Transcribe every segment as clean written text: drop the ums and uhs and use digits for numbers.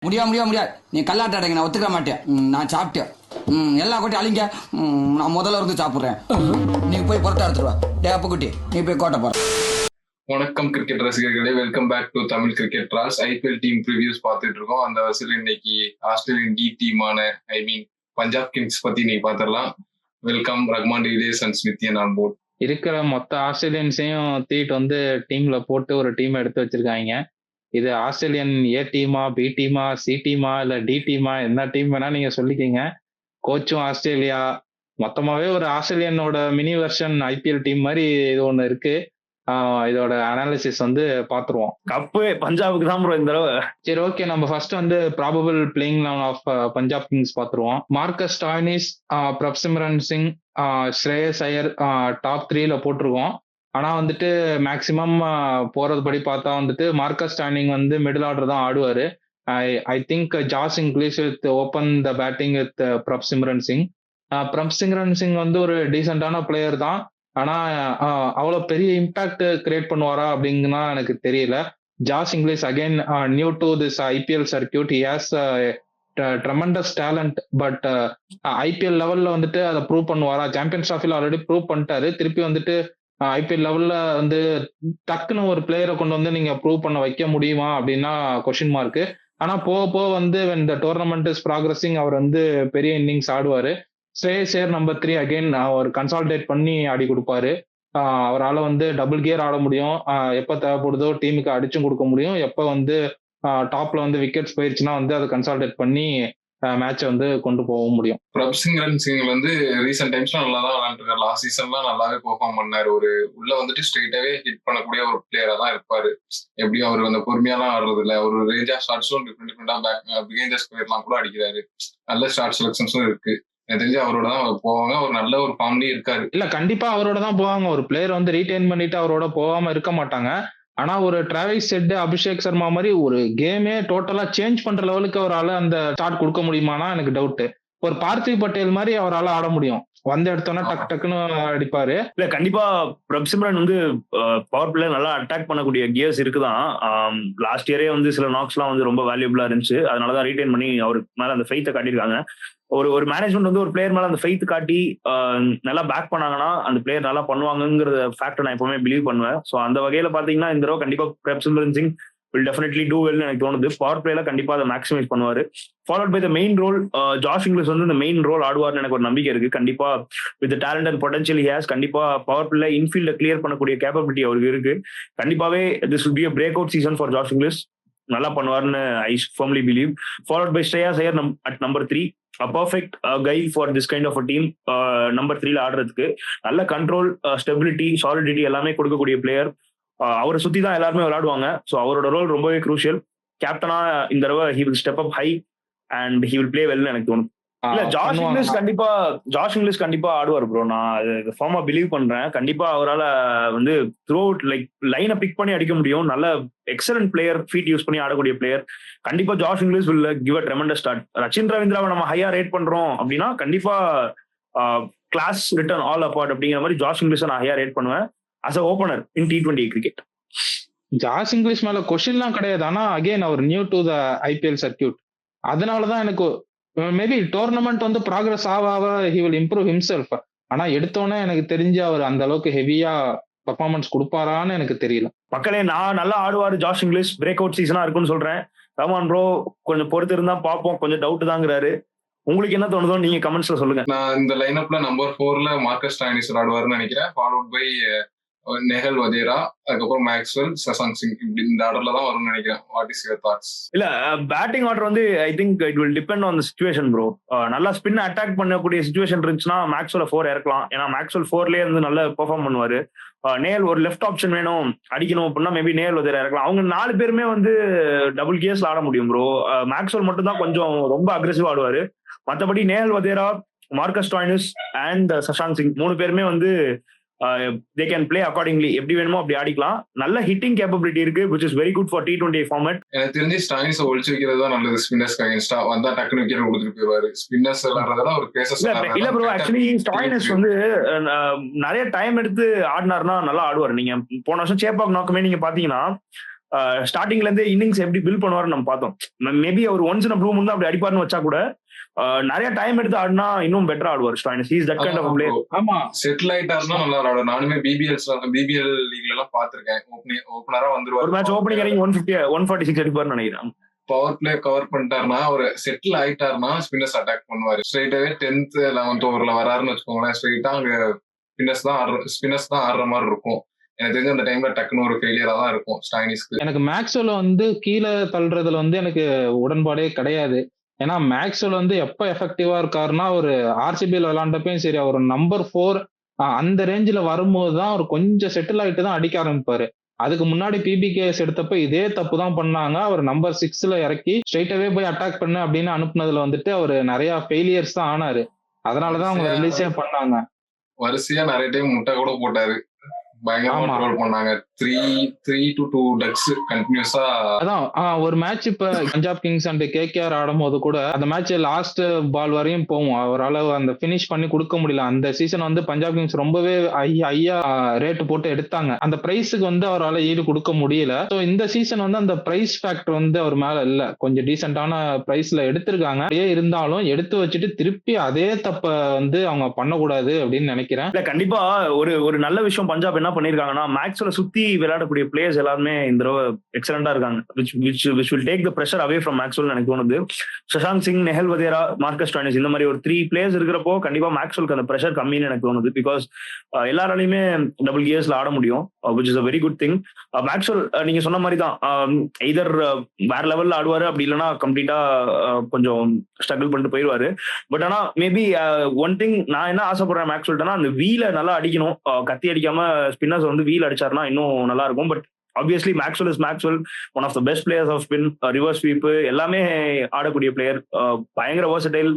முடியாது. நீ கல்லாட்ட அடைங்க, நான் ஒத்துக்க மாட்டேன். நான் சாப்பிட்டேன். எல்லா கோட்டை அழிங்க. நான் முதல்ல இருந்து சாப்பிட்றேன். நீ போய் புறத்த எடுத்துருவா. டே அப்பக்குட்டி, நீ போய் கோட்டை போற. வணக்கம் கிரிக்கெட் ரசிகர்களே, welcome back to Tamil cricket ராஸ். ஐபிஎல் டீம் ப்ரிவியூஸ் பார்த்துட்டு இருக்கோம். அந்த வரிசையில் இன்னைக்கு ஆஸ்திரேலியன் டி டீமான பஞ்சாப் கிங்ஸ் பத்தி நீங்க பாத்திரலாம். வெல்கம் ரஹ்மான் டிவிலியர்ஸ் அண்ட் ஸ்மித்தியன் ஆன் போர்ட். இருக்கிற மொத்த ஆஸ்திரேலியன்ஸையும் தீட்டு வந்து டீம்ல போட்டு ஒரு டீம் எடுத்து வச்சிருக்காங்க. இது ஆஸ்திரேலியன் ஏ டீமா, பி டீமா, சி டீமா, இல்ல டி டீமா, என்ன டீம் வேணா நீங்க சொல்லிக்கீங்க. கோச்சும் ஆஸ்திரேலியா, மொத்தமாவே ஒரு ஆஸ்திரேலியனோட மினி வெர்ஷன் ஐபிஎல் டீம் மாதிரி இது ஒண்ணு இருக்கு. இதோட அனாலிசிஸ் வந்து பாத்துருவோம். கப்பு பஞ்சாபுக்கு தான் ப்ரோ இந்த தடவை. சரி, ஓகே. நம்ம ஃபர்ஸ்ட் வந்து probable playing eleven of Punjab Kings பாத்துருவோம். Marcus Stoinis, Prabhsimran Singh, Shreyas Iyer top 3ல போட்டிருக்கோம். ஆனா வந்துட்டு மேக்சிமம் போறது படி பார்த்தா வந்துட்டு மார்க்கஸ் ஸ்டாண்டிங் வந்து மிடில் ஆர்டர் தான் ஆடுவாரு. I think Josh Inglis with open the batting with Prabhsimran Singh. Prabhsimran Singh வந்து ஒரு டீசென்டான பிளேயர் தான். ஆனா அவ்வளவு பெரிய இம்பாக்ட் கிரியேட் பண்ணுவாரா அப்படிங்கன்னா எனக்கு தெரியல. Josh Inglis again new to this IPL circuit, he has tremendous talent. But IPL லெவல்ல வந்துட்டு அதை ப்ரூவ் பண்ணுவாரா? சாம்பியன்ஸ் ட்ராஃபில ஆல்ரெடி ப்ரூவ் பண்ணிட்டாரு. திருப்பி வந்துட்டு ஐபிஎல் லெவல்ல வந்து டக்குன்னு ஒரு பிளேயரை கொண்டு வந்து நீங்க ப்ரூவ் பண்ண வைக்க முடியுமா அப்படின்னா கொஸ்டின் மார்க்கு. ஆனா போக போக வந்து இந்த டோர்னமெண்ட் இஸ் ப்ராக்ரஸிங், அவர் வந்து பெரிய இன்னிங்ஸ் ஆடுவாரு. ஸ்ரேயஸ் ஐயர் நம்பர் 3 அகைன் அவர் கன்சால்டேட் பண்ணி ஆடி கொடுப்பாரு. அவரால் வந்து டபுள் கியர் ஆட முடியும். எப்போ தேவைப்படுதோ டீமுக்கு அடிச்சும் கொடுக்க முடியும். எப்போ வந்து டாப்ல வந்து விக்கெட்ஸ் போயிடுச்சுன்னா வந்து அதை கன்சால்டேட் பண்ணி மேட்சை வந்து கொண்டு போக முடியும். பிரப்சிம்ரன் சிங் வந்து ரீசெண்ட் டைம்ஸ்ல நல்லா தான் விளையாண்டுருக்காரு. லாஸ்ட் சீசன்லாம் நல்லாவே பெர்ஃபார்ம் பண்ணாரு. ஒரு உள்ள வந்துட்டு ஸ்ட்ரெயிட்டாவே ஹிட் பண்ணக்கூடிய ஒரு பிளேயரா தான் இருப்பாரு. எப்படியும் அவர் அந்த பொறுமையாலாம் ஆடுறது இல்லை. ஒரு ரேஞ்ச் ஆஃப் ஷாட்ஸும் டிஃப்ரெண்டா பிகைண்ட் த ஸ்கொயர்லாம் கூட அடிக்கிறாரு. நல்ல ஷார்ட் செலக்ஷன்ஸும் இருக்கு. எனக்கு தெரிஞ்சு அவரோட தான் போவாங்க. ஒரு நல்ல ஒரு ஃபார்ம்லயும் இருக்காரு. இல்ல, கண்டிப்பா அவரோட தான் போவாங்க. ஒரு பிளேயர் வந்து ரீடைன் பண்ணிட்டு அவரோட போகாம இருக்க மாட்டாங்க. ஆனா ஒரு டிராவிஸ் ஹெட், அபிஷேக் சர்மா மாதிரி ஒரு கேமே டோட்டலா சேஞ்ச் பண்ற லெவலுக்கு அவரால் அந்த ஸ்டார்ட் கொடுக்க முடியுமானா எனக்கு டவுட். ஒரு பார்த்திவ் பட்டேல் மாதிரி அவரால் ஆட முடியும். வந்து எடுத்தோன்னா டக்கு டக்குன்னு அடிப்பாரு. இல்ல, கண்டிப்பா பிரப்சிம்ரன் வந்து பவர் பிளே நல்லா அட்டாக் பண்ணக்கூடிய கியர்ஸ் இருக்குதான். லாஸ்ட் இயரே வந்து சில நாக்ஸ் எல்லாம் வந்து ரொம்ப வேல்யூபிளா இருந்துச்சு. அதனாலதான் ரீடைன் பண்ணி அவருக்கு மேல அந்த ஃபெய்த்தை காட்டியிருக்காங்க. ஒரு மேனேஜ்மெண்ட் வந்து ஒரு பிளேயர் மேல அந்த ஃபெய்த் காட்டி நல்லா பேக் பண்ணாங்கன்னா அந்த பிளேயர் நல்லா பண்ணுவாங்கிற ஃபேக்டர் நான் எப்பவுமே பிலீவ் பண்ணுவேன். ஸோ அந்த வகையில பாத்தீங்கன்னா இந்த தடவை கண்டிப்பா Prabhsimran Singh will definitely do well எனக்கு தோணுது. பவர் பிளேல கண்டிப்பா அதை மேக்ஸிமைஸ் பண்ணுவாரு. Followed by the main role, Josh Inglis வந்து இந்த மெயின் ரோல் ஆடுவார்னு எனக்கு ஒரு நம்பிக்கை இருக்கு. கண்டிப்பா with talent and potential he has. கண்டிப்பா பவர் பிளே இன்ஃபீல்ட கிளியர் பண்ணக்கூடிய கேப்பபிலிட்டி அவருக்கு இருக்கு. கண்டிப்பாவே this will be a breakout season for Josh Inglis. நல்லா பண்ணுவார்னு I firmly believe. Followed by Shreyas Iyer at number 3. A perfect guy for this kind of a team. Number 3ல ஆடுறதுக்கு நல்ல control, stability, solidity எல்லாமே கொடுக்கக்கூடிய பிளேயர். அவரை சுத்தி தான் எல்லாருமே விளையாடுவாங்க. ஸோ அவரோட ரோல் ரொம்பவே குரூஷியல். கேப்டனா இந்த தடவை he will step up high and he will play well எனக்கு தோணும். இல்ல, ஜாஷ் இங்கிலீஷ் கண்டிப்பா ஆடுவார் ப்ரோ. நான் ஃபார்மா பிலீவ் பண்றேன். கண்டிப்பா அவரால் வந்து த்ரூ அவுட் லைக் லைனை பிக் பண்ணி அடிக்க முடியும். நல்ல எக்ஸலன்ட் பிளேயர், ஃபீட் யூஸ் பண்ணி ஆடக்கூடிய பிளேயர். கண்டிப்பா Josh Inglis will give a tremendous start. Rachin ரவீந்திராவை நம்ம ஹையா ரேட் பண்றோம் அப்படின்னா கண்டிப்பா கிளாஸ் ரிட்டர்ன் ஆல் அப்பார்ட் அப்படிங்கிற மாதிரி ஜாஷ் இங்கிலீஷை நான் ஹையா ரேட் பண்ணுவேன் as a opener in T20 cricket. Josh Inglis மேல கொஸ்டின்லாம் கிடையாது. ஆனா அகைன் அவர் new to the IPL circuit. அதனாலதான் எனக்கு மேபி டோர்னமெண்ட் வந்து ப்ராக்ரஸ் ஆக he will improve himself. ஆனா எடுத்தோன்னே எனக்கு தெரிஞ்சு அவர் அந்த அளவுக்கு ஹெவியா பர்ஃபார்மன்ஸ் கொடுப்பாரான்னு எனக்கு தெரியல. மக்களே, நான் நல்லா ஆடுவாரு ஜாஷ் இங்கிலீஷ். பிரேக் அவுட் சீசனா இருக்குன்னு சொல்றேன். ரஹ்மான் ப்ரோ கொஞ்சம் பொறுத்து இருந்தா பார்ப்போம், கொஞ்சம் டவுட் தாங்கிறாரு. உங்களுக்கு என்ன தோணுதோ நீங்க கமெண்ட்ஸ்ல சொல்லுங்க. நான் இந்த லைனப்ல நம்பர் 4ல மார்க்கஸ் ஸ்டாய்னிஸ் விளையாடுவாருன்னு நினைக்கிறேன். ஃபாலோட் பை நெஹல் வதேரா, அதுக்கப்புறம் மேக்ஸ்வெல், சசாங்க் சிங். இப்படி இந்த ஆர்டர்ல தான் வரும்னு நினைக்கிறேன். What is your thoughts? இல்ல, பேட்டிங் ஆர்டர் வந்து I think it will depend on the situation bro. நல்லா ஸ்பின் அட்டாக் பண்ணக்கூடிய சிச்சுவேஷன் இருந்துச்சுன்னா மேக்ஸ்வெல் 4 இறக்கலாம். ஏன்னா மேக்ஸ்வெல் 4லயே இருந்து நல்லா பெர்ஃபார்ம் பண்ணுவாரு. நேல் ஒரு லெஃப்ட் ஆப்ஷன் வேணும் அடிக்கணும் அப்படின்னா மேபி நேல் வதேரா இறக்கலாம். அவங்க 4 பேருமே வந்து டபுள் கியர்ஸ்ல ஆட முடியும் ப்ரோ. மேக்ஸ்வெல் மட்டும் தான் கொஞ்சம் ரொம்ப அக்ரெசிவ் ஆடுவாரு. மற்றபடி Nehal Wadhera, Marcus Stoinis and Shashank Singh 3 பேருமே வந்து they can play accordingly. எப்படி வேணுமோ அப்படி ஆடிக்கலாம். நல்ல ஹிட்டிங் கேப்பபிலிட்டி இருக்கு, which is very good for T20 format. எனக்கு தெரிஞ்சு ஸ்டாயின்ஸ் ஒழிச்சு வைக்கிறது தான் நல்லது. ஸ்பின்னர்ஸ் அகைன்ஸ்டா வந்தா டக்குனு விக்கெட் கொடுத்துட்டு போயிடுவாரு. ஸ்பின்னர்ஸ் விளையாடுறதா ஒரு பேசஸ் இல்ல ப்ரோ. ஆக்சுவலி ஸ்டாயின்ஸ் வந்து நிறைய டைம் எடுத்து ஆடினாருன்னா நல்லா ஆடுவார். நீங்க போன வருஷம் சேப்பாக் நாக்குமே நீங்க பாத்தீங்கன்னா ஸ்டார்டிங்ல இருந்தே இன்னிங்ஸ் எப்படி பில்ட் பண்ணுவாருன்னு நம்ம பார்த்தோம். மேபி அவர் ஒன்ஸ் இன் ப்ளூ மூன் அப்படி அடிப்பாருன்னு வச்சா கூட நிறைய டைம் எடுத்து ஆடினா இன்னும் பெட்டரா ஆடுவார் Stoinis. Is that kind of player. ஆமா, செட்டில் ஆயிட்டாருன்னா நல்லா ஆடுவார். நானுமே பிபிஎல் லீக்ல எல்லாம் பாத்திருக்கேன். ஓப்பனரா வந்துருவாரு. ஒரு மேட்ச் ஓப்பனிங் இறங்கி 146 அடிப்பாருன்னு நினைக்கிறேன். பவர் பிளே கவர் பண்ணிட்டாருன்னா, ஒரு செட்டில் ஆயிட்டாருன்னா ஸ்பின்னர்ஸ் அட்டாக் பண்ணுவாரு. ஸ்ட்ரெயிட்டாவே 10th 11th ஓவர்ல வராருன்னு வச்சுக்கோங்களேன், ஸ்ட்ரெயிட்டா அங்க ஸ்பின்னர்ஸ் தான் ஆடுற மாதிரி இருக்கும். எனக்கு தெரிஞ்ச அந்த டைம்ல டக்குன்னு ஒரு ஃபெயிலியரா தான் இருக்கும் ஸ்டாயினிஸ்க்கு. எனக்கு மேக்ஸ்வெல் வந்து கீழே தள்ளுறதுல வந்து எனக்கு உடன்பாடே கிடையாது. ஏன்னா மேக்ஸ்வெல் வந்து எப்ப எஃபெக்டிவா இருக்காருன்னா, ஒரு ஆர்சிபியில் விளையாண்டப்பையும் சரி, அவர் நம்பர் 4 அந்த ரேஞ்சில் வரும்போது தான் அவர் கொஞ்சம் செட்டில் ஆகிட்டு தான் அடிக்க ஆரம்பிப்பாரு. அதுக்கு முன்னாடி பிபிகேஎஸ் எடுத்தப்ப இதே தப்பு தான் பண்ணாங்க. அவர் நம்பர் 6ல இறக்கி ஸ்ட்ரைட்டாவே போய் அட்டாக் பண்ணு அப்படின்னு அனுப்புனதுல வந்துட்டு அவர் நிறைய ஃபெயிலியர்ஸ் தான் ஆனாரு. அதனாலதான் அவங்க ரிலீஸே பண்ணாங்க. வரிசையா நிறைய டைம் முட்டை கூட போட்டாரு. பயங்கரமா ட்ரோல் பண்ணாங்க. 3 to 2 டக்ஸ் கண்டினியூஸா. அதான் ஒரு மேட்ச் இப்ப பஞ்சாப் கிங்ஸ் அண்ட் கேகேஆர் ஆடும் போது கூட அந்த மேட்ச் லாஸ்ட் பால் வரையும் போகும், அவரால் அந்த பினிஷ் பண்ணி கொடுக்க முடியல. அந்த சீசன் வந்து பஞ்சாப் கிங்ஸ் ரொம்பவே ஐயா ரேட் போட்டு எடுத்தாங்க. அந்த பிரைஸுக்கு வந்து அவரால் ஈடு கொடுக்க முடியல. ஸோ இந்த சீசன் வந்து அந்த பிரைஸ் ஃபேக்டர் வந்து அவர் மேல இல்ல, கொஞ்சம் டீசென்டான பிரைஸ்ல எடுத்திருக்காங்க. அப்படியே இருந்தாலும் எடுத்து வச்சுட்டு திருப்பி அதே தப்ப வந்து அவங்க பண்ணக்கூடாது அப்படின்னு நினைக்கிறேன். கண்டிப்பா ஒரு நல்ல விஷயம் பஞ்சாப் என்ன பண்ணிருக்காங்கன்னா, மேக்ஸ்வெல்ல சுத்தி விளையாடக்கூடிய பிளேயர்ஸ் எல்லாருமே இந்த தடவை எக்ஸலண்டா இருக்காங்க. which will take the pressure away from Maxwell எனக்கு தோணுது. சஷாங்க் சிங், நெஹல் வதேரா, மார்க்கஸ் ஸ்டாயினிஸ் இந்த மாதிரி ஒரு 3 பிளேயர்ஸ் இருக்கிறப்போ கண்டிப்பா மேக்ஸ்வெல்க்கு அந்த பிரஷர் கம்மின்னு எனக்கு தோணுது. பிகாஸ் எல்லாராலையுமே டபுள் கியர்ஸ்ல ஆட முடியும், which is a very good thing. Maxwell நீங்க சொன்ன மாதிரி தான், எய்தர் வேற லெவல்ல ஆடுவாரு, அப்படி இல்லைன்னா கம்ப்ளீட்டா கொஞ்சம் ஸ்ட்ரகிள் பண்ணிட்டு போயிடுவாரு. பட் ஆனா மேபி ஒன் திங் நான் என்ன ஆசைப்படுறேன் மேக்ஸ்வெல்ட்டனா, அந்த வீல நல்லா அடிக்கணும். கத்தி அடிக்காம ஸ்பின்னர்ஸ் வந்து வீல் அடிச்சாருன்னா இன்னும் நல்லா இருக்கும். But obviously Maxwell is Maxwell, one of the best players of spin, reverse sweep எல்லாமே ஆடக்கூடிய பிளேயர், பயங்கர versatile,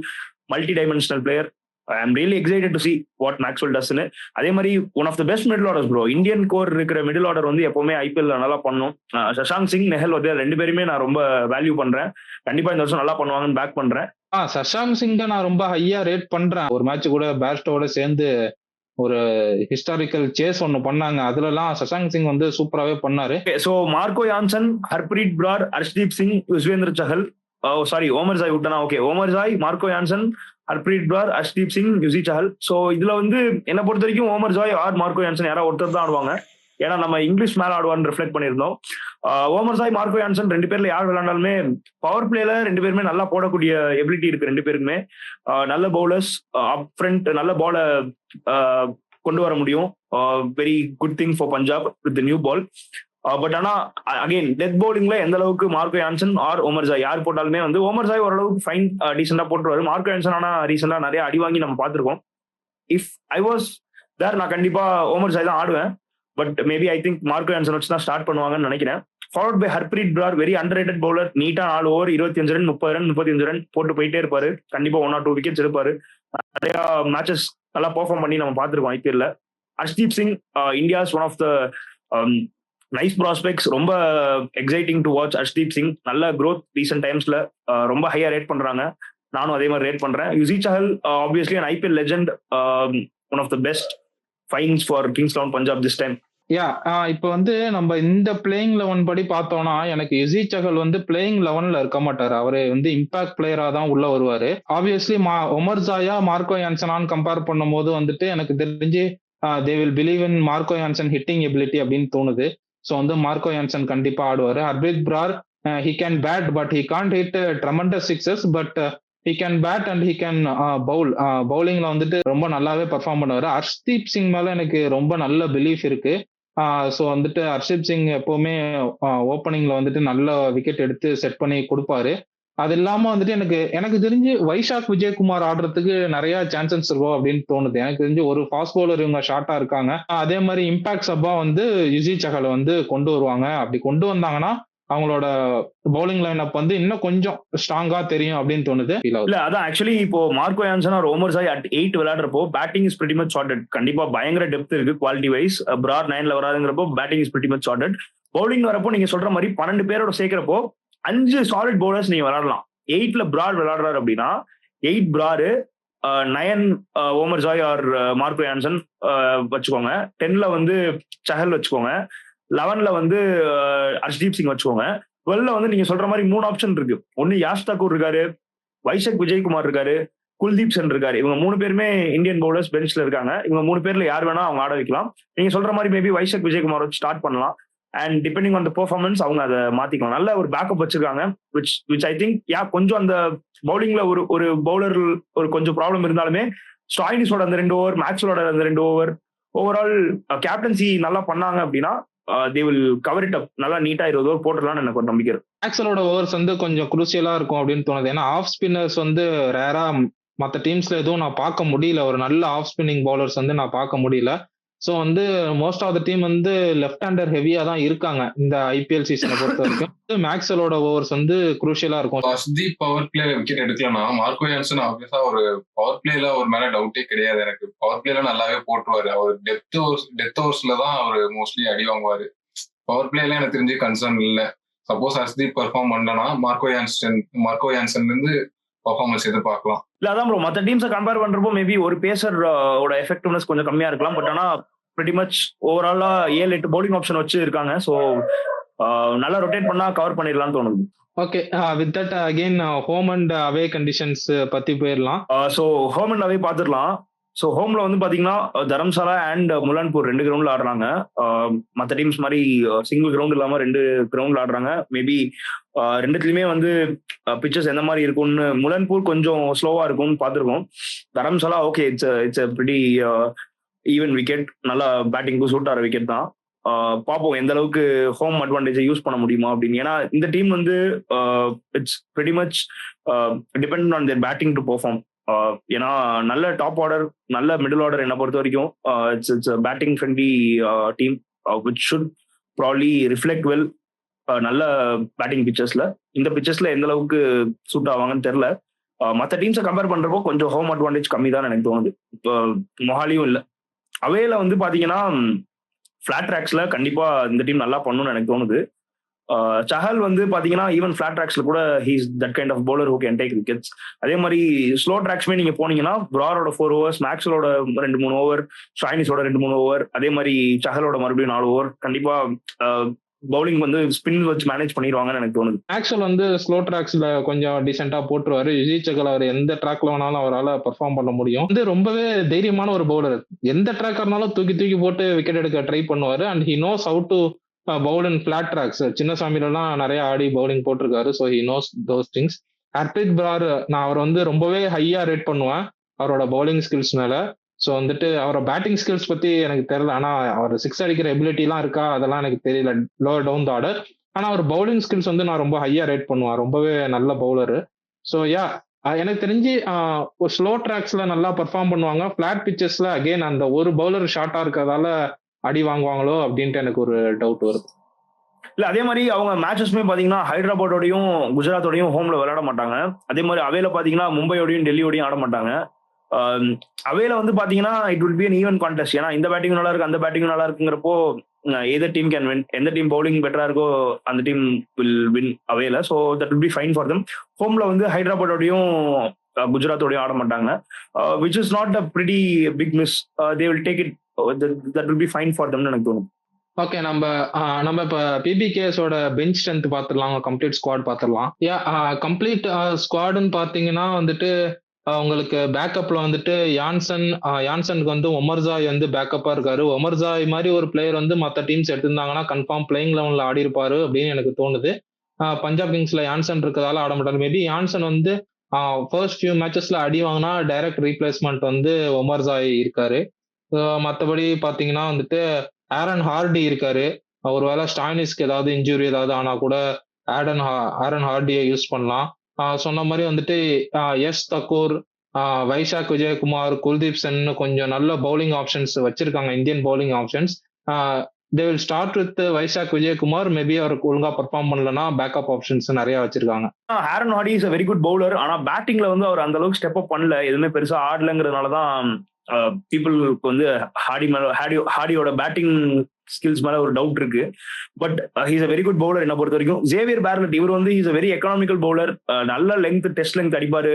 multi dimensional player. I am really excited to see what Maxwell டஸ்ன்னு. அதே மாதிரி one of the best middle orders bro. Indian core இருக்கிற middle order வந்து எப்பவுமே IPL நல்லா பண்ணும். சஷாங்க் சிங், நெஹல் வதேரா 2 பேருமே நான் ரொம்ப வேல்யூ பண்றேன். கண்டிப்பா இந்த வருஷம் நல்லா பண்ணுவாங்கன்னு பேக் பண்றேன். சஷாங்க் சிங் நான் ரொம்ப ஹையா ரேட் பண்றேன். ஒரு மேட்ச் கூட பேர்ஸ்டோட சேர்ந்து ஒரு ஹிஸ்டாரிக்கல் சேஸ் ஒன்னு பண்ணாங்க, அதுலலாம் சஷாங்க் சிங் வந்து சூப்பராகவே பண்ணாரு. So Marco Jansen, Harpreet Brar, Harshdeep Singh, Yuzvendra Chahal, sorry Omarzai விட்டனா, okay Omarzai, Marco Jansen, Harpreet Brar, Harshdeep Singh, Yuzi Chahal. So இதுல வந்து என்ன பொறுத்த வரைக்கும் Omarzai or Marco Jansen யாராவது ஒருத்தர் தான் ஆடுவாங்க. ஏன்னா நம்ம இங்கிலீஷ் மேல ஆடுவான்னு ரிஃப்ளெக்ட் பண்ணியிருந்தோம். ஓமர் ஜாய், மார்க்கோ யான்சன் 2 பேர்ல யார் விளையாண்டாலுமே பவர் பிளேல 2 பேருமே நல்லா போடக்கூடிய எபிலிட்டி இருக்கு 2 பேருக்குமே. நல்ல பவுலர்ஸ், அப் ஃப்ரண்ட் நல்ல பால கொண்டு வர முடியும். Very good thing for Punjab with new ball. But ஆனா அகைன் டெத் பவுலிங்ல எந்த அளவுக்கு Marco Jansen or Omarzai யார் போட்டாலுமே வந்து ஓமர் ஜாய் ஓரளவுக்கு ஃபைன் டீசெண்டா போட்டுருவாரு. மார்க்கோ யான்சன் ஆனா ரீசெண்டா நிறைய அடி வாங்கி நம்ம பார்த்திருக்கோம். இஃப் ஐ வாஸ் தேர் நான் கண்டிப்பா ஓமர் ஜாய் தான் ஆடுவேன். But maybe I think Marco Jansen வச்சு தான் ஸ்டார்ட் பண்ணுவாங்கன்னு நினைக்கிறேன். Followed by Harpreet Brar, very underrated bowler. நீட்டா 4 ஓவர் 25 ரன், 30 ரன், 35 ரன் போட்டு போயிட்டே இருப்பாரு. கண்டிப்பா 1 or 2 விக்கெட்ஸ் எடுப்பாரு. நிறைய மேட்சஸ் நல்லா பெர்ஃபார்ம் பண்ணி நம்ம பார்த்திருக்கோம் ஐபிஎல்ல. Harshdeep Singh, India's one of the nice prospects. ரொம்ப exciting to watch Harshdeep Singh. நல்ல க்ரோத் ரீசென்ட் டைம்ஸ்ல, ரொம்ப ஹையா ரேட் பண்றாங்க. நானும் அதே மாதிரி ரேட் பண்றேன். Yuzi Chahal obviously an IPL legend, one of the best finds for Kings Eleven Punjab this time. இப்ப வந்து நம்ம இந்த பிளேயிங் 11 படி பார்த்தோம்னா எனக்கு யுசி சஹல் வந்து பிளேயிங் 11ல இருக்க மாட்டாரு. அவரு வந்து இம்பாக்ட் பிளேயரா தான் உள்ள வருவாரு. ஆப்வியஸ்லி ஒமர் ஜாயா, மார்க்கோ யான்சனான்னு கம்பேர் பண்ணும்போது வந்துட்டு எனக்கு தெரிஞ்சு they will believe in Marco Jansen hitting ability அப்படின்னு தோணுது. ஸோ வந்து மார்க்கோ யான்சன் கண்டிப்பா ஆடுவாரு. Harpreet Brar, he can bat but he can't hit tremendous sixes, but he can bat and he can bowl. பவுலிங்ல வந்துட்டு ரொம்ப நல்லாவே பெர்ஃபார்ம் பண்ணுவாரு. ஹர்ஷ்தீப் சிங் மேல எனக்கு ரொம்ப நல்ல பிலீஃப் இருக்கு. ஸோ வந்துட்டு ஹர்ஷ்தீப் சிங் எப்பவுமே ஓப்பனிங்ல வந்துட்டு நல்ல விக்கெட் எடுத்து செட் பண்ணி கொடுப்பாரு. அது இல்லாம வந்துட்டு எனக்கு தெரிஞ்சு வைஷாக் விஜயகுமார் ஆடுறதுக்கு நிறைய சான்சஸ் இருக்கும் அப்படின்னு தோணுது. எனக்கு தெரிஞ்சு ஒரு ஃபாஸ்ட் பவுலர் இவங்க ஷார்ட்டா இருக்காங்க. அதே மாதிரி இம்பாக்ட் சப்பா வந்து யுசி சஹலை வந்து கொண்டு வருவாங்க. அப்படி கொண்டு வந்தாங்கன்னா அவங்களோட பவுலிங் லைன் அப் வந்து இன்னும் கொஞ்சம் ஸ்ட்ராங்கா தெரியும் அப்படின்னு தோணுது. இல்ல அதான் ஆக்சுவலி இப்போ Marco Jansen or Omarzai at 8 விளையாடுறப்போ batting is pretty much sorted. கண்டிப்பா பயங்கர டெப்த் இருக்கு குவாலிட்டி வைஸ். பிரார் 9ல வராதுங்கிறப்போ batting is pretty much sorted. Bowling வரப்போ நீங்க சொல்ற மாதிரி 12 பேரோட சேர்க்கிறப்போ 5 சாலிட் பவுலர்ஸ் நீங்க விளையாடலாம். 8ல பிரார் விளையாடுறாரு அப்படின்னா 8 Brar, 9 Omarzai or Marco Jansen வச்சுக்கோங்க. 10ல வந்து சஹல் வச்சுக்கோங்க. 11ல வந்து ஹர்ஷ்தீப் சிங் வச்சுக்கோங்க. 12ல வந்து நீங்க சொல்ற மாதிரி 3 ஆப்ஷன் இருக்கு. ஒன்னு யாஷ் தாக்கூர் இருக்காரு, வைஷக் விஜயகுமார் இருக்காரு, குல்தீப் சென் இருக்காரு. இவங்க 3 பேருமே இந்தியன் பவுலர்ஸ் பெஞ்ச்ல இருக்காங்க. இவங்க 3 பேர்ல யார் வேணா அவங்க ஆட வைக்கலாம். நீங்க சொல்ற மாதிரி மேபி வைஷக் விஜயகுமார் வச்சு ஸ்டார்ட் பண்ணலாம். And depending on the performance அவங்க அதை மாத்திக்கலாம். நல்ல ஒரு பேக்கப் வச்சிருக்காங்க. விச் ஐ திங்க் கொஞ்சம் அந்த பவுலிங்ல ஒரு பவுலர் ஒரு கொஞ்சம் ப்ராப்ளம் இருந்தாலுமே ஸ்டாயினிஸோட அந்த 2 ஓவர், மேக்ஸ்வெலோட அந்த 2 ஓவர், ஓவரால் கேப்டன்சி நல்லா பண்ணாங்க அப்படின்னா they will cover it up. நல்லா நீட்டா 20 ஓவர் போட்டுடலாம்னு எனக்கு ஒரு நம்பிக்கை இருக்கு. மேக்ஸ்வெலோட ஓவர்ஸ் வந்து கொஞ்சம் குரூசியலா இருக்கும் அப்படின்னு தோணுது. ஏன்னா ஆஃப் ஸ்பின்னர்ஸ் வந்து ரேரா மற்ற டீம்ஸ்ல எதுவும் நான் பார்க்க முடியல. ஒரு நல்ல ஆஃப் ஸ்பின்னிங் பவுலர்ஸ் வந்து நான் பார்க்க முடியல. ஸோ வந்து மோஸ்ட் ஆஃப் த டீம் வந்து லெஃப்ட் ஹேண்டர் ஹெவியா தான் இருக்காங்க இந்த ஐபிஎல் சீசனை பொறுத்த வரைக்கும். மேக்ஸ்வெலோட ஓவர்ஸ் வந்து குரூஷியலா இருக்கும். ஹர்ஷ்தீப் பவர் பிளேல விக்கெட் எடுக்கலன்னா மார்க்கோ யான்சன் ஆப்வியஸா ஒரு பவர் பிளேல ஒரு மேல டவுட்டே கிடையாது எனக்கு. பவர் பிளேல நல்லாவே போட்டுருவாரு. அவர் டெத் ஓவர்ஸ்ல தான் அவர் மோஸ்ட்லி அடி வாங்குவாரு. பவர் பிளேல எனக்கு தெரிஞ்சு கன்சர்ன் இல்லை. சப்போஸ் ஹர்ஷ்தீப் பெர்ஃபார்ம் பண்ணலன்னா மார்க்கோ யான்சன்ல இருந்து பெர்ஃபார்மன்ஸ் எதிர்பார்க்கலாம். இல்ல அதான் ப்ரோ, மற்ற டீம்ஸை கம்பேர் பண்றப்போ மேபி ஒரு பேசர் ஓட எஃபெக்டிவ்னஸ் கொஞ்சம் கம்மியா இருக்கலாம். பட் ஆனா pretty much ஓவராலா 7-8 பவுலிங் ஆப்ஷன் வச்சு இருக்காங்க. ஸோ நல்லா ரொட்டேட் பண்ணா கவர் பண்ணிடலாம்னு தோணுது. Okay, with that again home and away conditions பத்தி போயிடலாம். ஸோ ஹோம் அண்ட் அவே பார்த்துடலாம். ஸோ ஹோம்ல வந்து பாத்தீங்கன்னா தரம்சாலா அண்ட் முலான்பூர் 2 கிரவுண்ட்ல ஆடுறாங்க. மற்ற டீம்ஸ் மாதிரி சிங்கிள் கிரவுண்ட் இல்லாம 2 கிரவுண்ட்ல ஆடுறாங்க. மேபி 2த்துலயுமே வந்து பிச்சர்ஸ் எந்த மாதிரி இருக்கும்னு, முலான்பூர் கொஞ்சம் ஸ்லோவா இருக்கும்னு பார்த்துருக்கோம். Dharamsala okay, it's pretty even wicket, நல்லா பேட்டிங்க்கு சூட் ஆகிற விக்கெட் தான். பார்ப்போம் எந்த அளவுக்கு ஹோம் அட்வான்டேஜை யூஸ் பண்ண முடியுமா அப்படின்னு. ஏன்னா இந்த டீம் வந்து it's pretty much depend on their batting to perform. ஏன்னா நல்ல டாப் ஆர்டர், நல்ல மிடில் ஆர்டர் என்னை பொறுத்த வரைக்கும் it's batting friendly team which should probably reflect well நல்ல பேட்டிங் பிச்சர்ஸ்ல. இந்த பிச்சர்ஸ்ல எந்த அளவுக்கு சூட் ஆவாங்கன்னு தெரியல. மற்ற டீம்ஸை கம்பேர் பண்றப்போ கொஞ்சம் ஹோம் அட்வான்டேஜ் கம்மி தான் எனக்கு தோணுது. இப்போ மொஹாலியும் இல்லை. அவேல வந்து பாத்தீங்கன்னா ஃபிளாட் ட்ராக்ஸ்ல கண்டிப்பா இந்த டீம் நல்லா பண்ணணும்னு எனக்கு தோணுது. சஹல் வந்து பாத்தீங்கன்னா ஈவன் ஃபிளாட் ட்ராக்ஸ்ல கூட he's that kind of bowler who can take wickets. அதே மாதிரி ஸ்லோ ட்ராக்ஸ்மே நீங்க போனீங்கன்னா பிராரோட 4 ஓவர்ஸ், மேக்ஸ்வெலோட 2-3 ஓவர், ஷாயினிஸோட 2-3 ஓவர், அதே மாதிரி சஹலோட மறுபடியும் 4 ஓவர் கண்டிப்பா பவுலிங் வந்து ஸ்பின் வச்சு மேனேஜ் பண்ணிடுவாங்கன்னு எனக்கு தோணுது. ஆக்சுவல் வந்து ஸ்லோ ட்ராக்ஸ்ல கொஞ்சம் டீசெண்டா போட்டுருவாரு. யுஜித் சகல் அவர் எந்த ட்ராக்ல வேணாலும் அவரால் பெர்ஃபார்ம் பண்ண முடியும். வந்து ரொம்பவே தைரியமான ஒரு பவுலர். எந்த ட்ராக்கா இருந்தாலும் தூக்கி போட்டு விக்கெட் எடுக்க ட்ரை பண்ணுவாரு. And he knows how to bowl in flat tracks. சின்னசாமிலாம் நிறைய ஆடி பவுலிங் போட்டிருக்காரு. So he knows those things. Harpreet Brar நான் அவர் வந்து ரொம்பவே ஹையா ரேட் பண்ணுவேன் அவரோட பவுலிங் ஸ்கில்ஸ் மேல. ஸோ வந்துட்டு அவரோட பேட்டிங் ஸ்கில்ஸ் பத்தி எனக்கு தெரியல. ஆனா அவர் 6 அடிக்கிற எபிலிட்டிலாம் இருக்கா அதெல்லாம் எனக்கு தெரியல, லோவர் டவுன் த ஆர்டர். ஆனா அவர் பவுலிங் ஸ்கில்ஸ் வந்து நான் ரொம்ப ஹையா ரேட் பண்ணுவேன். ரொம்பவே நல்ல பவுலரு. ஸோ எனக்கு தெரிஞ்சு ஒரு ஸ்லோ ட்ராக்ஸ்ல நல்லா பெர்ஃபார்ம் பண்ணுவாங்க. ஃபிளாட் பிச்சஸ்ல அகெயின் அந்த ஒரு பவுலர் ஷார்ட்டா இருக்கிறதால அடி வாங்குவாங்களோ அப்படின்ட்டு எனக்கு ஒரு டவுட் வருது. இல்ல அதே மாதிரி அவங்க மேட்சஸ்மே பாத்தீங்கன்னா ஹைதராபாத்தோடையும் குஜராத்தோடையும் ஹோம்ல விளையாட மாட்டாங்க. அதே மாதிரி அவேல பாத்தீங்கன்னா மும்பையோடையும் டெல்லியோடையும் ஆட மாட்டாங்க. அவேல வந்து பாத்தீங்கன்னா it will be an even contest. ஏன்னா இந்த பேட்டிங் நல்லா இருக்கு, அந்த பேட்டிங் நல்லா இருக்குங்கிறப்போ எதர் டீம் கேன் வின். எந்த டீம் பவுலிங் பெட்டரா இருக்கோ அந்த டீம் வில் வின் அவேல. So that will be fine for them. ஹோம்ல வந்து ஹைதராபாத்தோடையும் குஜராத்தோடையும் ஆட மாட்டாங்க, which is not a pretty big miss. They will take it, that will be fine for தம்னு எனக்கு தோணும். ஓகே, நம்ம இப்போ பிபிகேஸோட பெஞ்ச் ஸ்ட்ரென்த் பார்த்துடலாம், கம்ப்ளீட் ஸ்குவாட் பார்த்துடலாம். கம்ப்ளீட் ஸ்குவாடுன்னு பார்த்தீங்கன்னா வந்துட்டு உங்களுக்கு பேக்கப்ல வந்துட்டு யான்சனுக்கு வந்து ஒமர்ஜாய் வந்து பேக்கப்பா இருக்காரு. ஒமர்ஜாய் மாதிரி ஒரு பிளேயர் வந்து மற்ற டீம்ஸ் எடுத்திருந்தாங்கன்னா கன்ஃபார்ம் பிளேயிங் லெவன்ல ஆடி இருப்பாரு அப்படின்னு எனக்கு தோணுது. பஞ்சாப் கிங்ஸ்ல யான்சன் இருக்கிறதால ஆட மாட்டாரு. மேபி யான்சன் வந்து ஃபர்ஸ்ட் ஃபியூ மேட்சஸ்ல அடி வாங்கினா டைரக்ட் ரீப்ளேஸ்மெண்ட் வந்து ஒமர்ஜாய் இருக்காரு. மற்றபடி பார்த்தீங்கன்னா வந்துட்டு ஆரன் ஹார்டி இருக்காரு. ஒருவேளை ஸ்டாயினிஸ்க்கு ஏதாவது இன்ஜுரி ஏதாவது ஆனா கூட ஆரன் ஹார்டியை யூஸ் பண்ணலாம். சொன்ன மாதிரி வந்துட்டு எஸ் தக்கூர், வைஷாக் விஜயகுமார், குல்தீப் சென் கொஞ்சம் நல்ல பவுலிங் ஆப்ஷன்ஸ் வச்சிருக்காங்க, Indian bowling options. They will start with Vyshak Vijaykumar. Maybe அவருக்கு ஒழுங்கா பெர்ஃபார்ம் பண்ணலன்னா பேக்கப் ஆப்ஷன்ஸ் நிறைய வச்சிருக்காங்க. Aaron Hardie is a very good bowler. ஆனா பேட்டிங்ல வந்து அவர் அந்த அளவுக்கு ஸ்டெப் அப் பண்ணல, எதுவுமே பெருசா ஆடலங்கிறதுனாலதான் பீப்புளுக்கு வந்து ஹார்டியோட பேட்டிங் ஸ்கில்ஸ் மேல ஒரு டவுட் இருக்கு. But he's a very good bowler என்ன பொறுத்த வரைக்கும். ஜேவியர் பேர்லட் இவர் வந்து is a very economical bowler. நல்ல லெங்த், டெஸ்ட் லெங்த் அடிப்பாரு,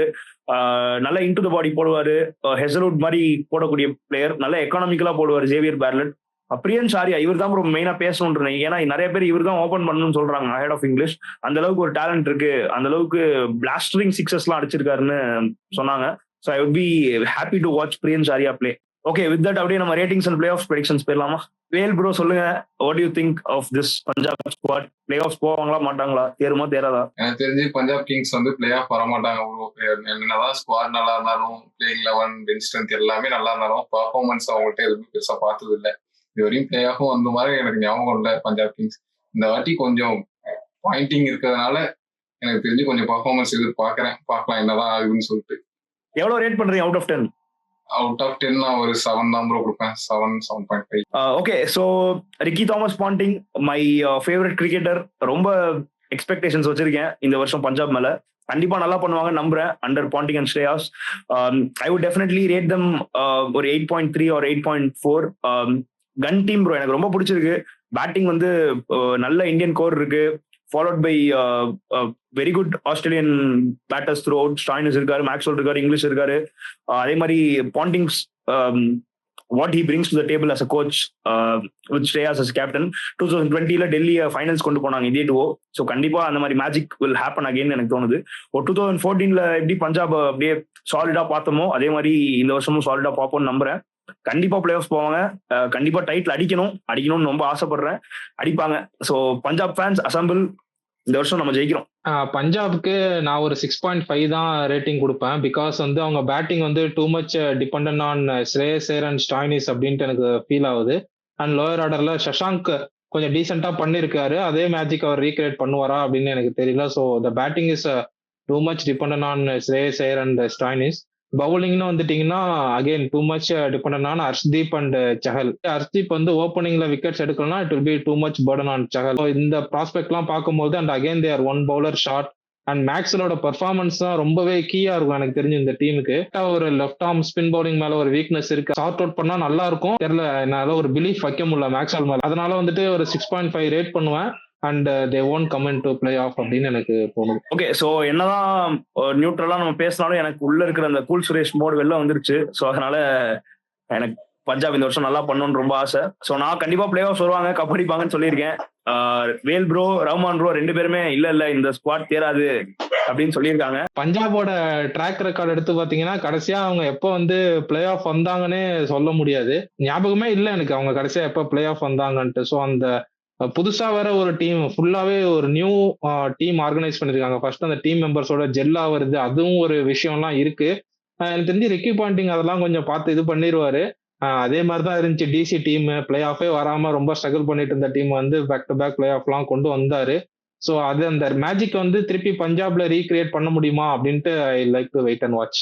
நல்ல இன்டு த பாடி போடுவாரு. ஹெசல்வுட் மாதிரி போடக்கூடிய பிளேயர், நல்ல எக்கனாமிக்கலா போடுவார் ஜேவியர் பேர்லட். பிரியன்ஸ் ஆர்யா இவர் தான் ப்ரோ மெயினா பேசணும்னு, ஏன்னா நிறைய பேர் இவர் தான் ஓபன் பண்ணணும்னு சொல்றாங்க அஹெட் ஆஃப் இங்கிலீஷ். அந்த அளவுக்கு ஒரு டேலண்ட் இருக்கு, அந்த அளவுக்கு பிளாஸ்டரிங் சிக்ஸஸ் எல்லாம் அடிச்சிருக்காருன்னு சொன்னாங்க. So I would be happy to watch Priyansh Arya play. Okay, with that அப்படியே நம்ம ratings and playoff predictions போயிடலாமா? வேல் ப்ரோ சொல்லுங்க, what you think of this Punjab squad? Playoff போவாங்களா மாட்டாங்களா, தேருமா தேராதா? எனக்கு தெரிஞ்சு பஞ்சாப் கிங்ஸ் வந்து பிளே ஆஃப் வரமாட்டாங்க ப்ரோ. என்னதான் ஸ்குவாட் நல்லா இருந்தாலும், பிளேயிங் 11 பெஞ்ச் ஸ்ட்ரென்த் எல்லாமே நல்லா இருந்தாலும் பர்ஃபார்மன்ஸ் அவங்கள்ட்ட எதுவுமே பெருசா பார்த்தது இல்லை. இது வரையும் பிளே ஆஃபும் வந்த மாதிரி எனக்கு ஞாபகம் இல்லை பஞ்சாப் கிங்ஸ். இந்த வாட்டி கொஞ்சம் பாயிண்டிங் இருக்கிறதுனால எனக்கு தெரிஞ்சு கொஞ்சம் பர்ஃபார்மன்ஸ் எதிர்பார்க்கறேன். பார்க்கலாம் என்னதான் ஆகுதுன்னு சொல்லிட்டு. எவ்வளவு ரேட் பண்றீங்க அவுட் ஆஃப் 10? அவுட் ஆஃப் 10 நான் ஒரு 7 தான் ப்ரோ கொடுப்பேன். 7.5. Okay, so Ricky Thomas Ponting my favourite cricketer. ரொம்ப எக்ஸ்பெக்டேஷன்ஸ் வச்சிருக்கேன் இந்த வருஷம் பஞ்சாப் மேல. கண்டிப்பா நல்லா பண்ணுவாங்க நம்புறேன் under Ponting and Shreyas. I would definitely rate them ஒரு 8.3 or 8.4. கன் டீம் ப்ரோ எனக்கு ரொம்ப பிடிச்சிருக்கு. பேட்டிங் வந்து நல்ல இந்தியன் கோர் இருக்கு, followed by very good Australian batters throughout. Stoinis இருக்காரு, மேக்ஸ்வெல் இருக்காரு, இங்கிலீஷ் இருக்காரு. அதே மாதிரி Ponting's what he brings to the table as a coach with Shreyas as captain. 2020ல டெல்லியை ஃபைனல்ஸ் கொண்டு போனாங்க இதே டுவோ. ஸோ கண்டிப்பா அந்த மாதிரி மேஜிக் வில் ஹேப்பன் அகைன் எனக்கு தோணுது. ஒரு 2014ல எப்படி பஞ்சாப் அப்படியே சாலிடா பார்த்தோமோ அதே மாதிரி இந்த வருஷமும் சாலிடா பார்ப்போம்னு நம்புறேன். கண்டிப்பா பிளே ஆஃப் போவாங்க, கண்டிப்பா டைட்டில் அடிக்கணும்னு ரொம்ப ஆசைப்படுறேன். அடிப்பாங்க. ஸோ பஞ்சாப் ஃபேன்ஸ் அசம்பிள், இந்த வருஷம் நம்ம ஜெயிக்கிறோம். பஞ்சாப்க்கு நான் ஒரு 6.5 தான் ரேட்டிங் கொடுப்பேன். பிகாஸ் வந்து அவங்க பேட்டிங் வந்து two much depend on Shreyas Iyer and Stoinis அப்படின்ட்டு எனக்கு ஃபீல் ஆகுது. அண்ட் லோயர் ஆர்டர்ல சஷாங்க் கொஞ்சம் டீசெண்டா பண்ணிருக்காரு. அதே மேஜிக் அவர் ரீக்ரியேட் பண்ணுவாரா அப்படின்னு எனக்கு தெரியல. So the batting is too much depend on Shreyas Iyer and Stoinis. பவுலிங்னு வந்துட்டீங்கன்னா again too much depend on Harshdeep and Chahal. Harshdeep வந்து ஓப்பனிங்ல விக்கெட்ஸ் எடுக்கலன்னா it will be too much burden on Chahal. இந்த ப்ராஸ்பெக்ட் எல்லாம் பார்க்கும்போது and again there one bowler shot and மேக்ஸ்வெலோட performance தான் ரொம்பவே கீயா இருக்கும் எனக்கு தெரிஞ்சு இந்த டீமுக்கு. ஒரு லெஃப்ட் ஆர்ம் ஸ்பின் பவுலிங் மேல ஒரு வீக்னஸ் இருக்கு, சார்ட் அவுட் பண்ணா நல்லா இருக்கும். தெரியல, என்னால ஒரு பிலீஃப் வைக்க முடியல மேக்ஸ்வெல் மேல. அதனால வந்துட்டு ஒரு 6.5 ரேட் பண்ணுவேன். And they won't come into play off அப்படின்னு எனக்கு தோணுது. ஓகே, ஸோ என்னதான் நியூட்ரலா நம்ம பேசினாலும் எனக்கு உள்ள இருக்கிற அந்த கூல் சுரேஷ் மோடு வெளில வந்துருச்சு. ஸோ அதனால எனக்கு பஞ்சாப் இந்த வருஷம் நல்லா பண்ணணும்னு ரொம்ப ஆசை. ஸோ நான் கண்டிப்பா பிளே ஆஃப் வருவாங்க, கப் அடிப்பாங்கன்னு சொல்லியிருக்கேன். வேல் ப்ரோ, ரஹ்மான் ப்ரோ ரெண்டு பேருமே இல்ல இந்த ஸ்குவாட் தேராது அப்படின்னு சொல்லியிருக்காங்க. பஞ்சாபோட ட்ராக் ரெக்கார்ட் எடுத்து பாத்தீங்கன்னா கடைசியா அவங்க எப்போ வந்து பிளே ஆஃப் வந்தாங்கன்னே சொல்ல முடியாது. ஞாபகமே இல்லை எனக்கு அவங்க கடைசியா எப்போ பிளே ஆஃப் வந்தாங்கன்ட்டு. ஸோ அந்த புதுசா வேற ஒரு டீம் ஃபுல்லாவே ஒரு நியூ டீம் ஆர்கனைஸ் பண்ணிருக்காங்க. ஃபர்ஸ்ட் அந்த டீம் மெம்பர்ஸோட ஜெல்லா வருது, அதுவும் ஒரு விஷயம்லாம் இருக்கு. எனக்கு தெரிஞ்சு ரிக்கி பாண்டிங் அதெல்லாம் கொஞ்சம் பார்த்து இது பண்ணிடுவாரு. அதே மாதிரிதான் இருந்துச்சு டிசி டீம். பிளே ஆஃபே வராம ரொம்ப ஸ்ட்ரகிள் பண்ணிட்டு இருந்த டீம் வந்து back to back playoff எல்லாம் கொண்டு வந்தாரு. ஸோ அது அந்த மேஜிக் வந்து திருப்பி பஞ்சாப்ல ரீக்ரியேட் பண்ண முடியுமா அப்படின்ட்டு I like to wait and watch.